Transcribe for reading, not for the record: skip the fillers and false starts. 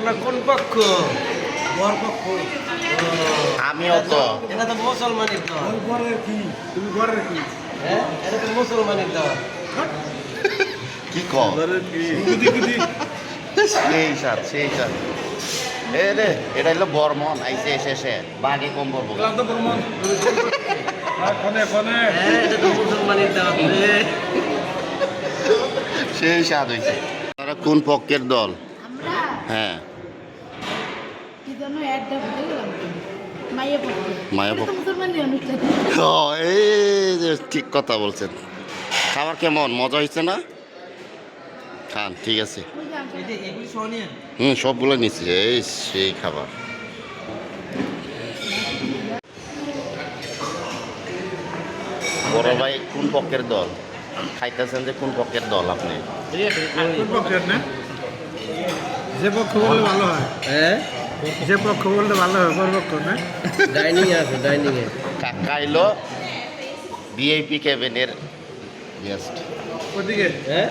আপনার কোন পক্ষ? বর পক্ষ। আমিও তো এটা তো মুসলমানের দল। বরের কি? তুমি বরের কি? হ্যাঁ, এটা তো মুসলমানের দল। কি কর সেই সাথ এ রে এটা হলো বর্মন আইসে এসে বাঘে কম বলবো ক্লান্ত প্রমাণ। ফোনে ফোনে। হ্যাঁ, এটা তো মুসলমানের দল। সেই স্বাদ হয়েছে। তারা কোন পক্ষের দল? আমরা হ্যাঁ কি যেন অ্যাডটা ভুলে গেলাম তো। মাইয়া পক্ষ। মাইয়া এটা তো পক্ষ। মুসলমানের অনুষ্ঠান। ও, এই যে ঠিক কথা বলছেন। খাবার কেমন মজা হয়েছে না? খান ঠিক আছে। ওই যে আঙ্কেল। এটা এগুলি সোনিয়ান। সবগুলো নিচ্ছি এই সেই খাবার। বড় ভাই কোন পক্ষের দল? খাইতেছেন যে কোন পক্ষের দল আপনি? কোন পক্ষের না? যে পক্ষ বললে ভালো হয়। হ্যাঁ, যে পক্ষ বললে ভালো হয় বর পক্ষ না? ডাইনিং আছে, ডাইনিং এ। কাকা এলো ভিআইপি ক্যাবিনের গেস্ট। ওদিকে হ্যাঁ,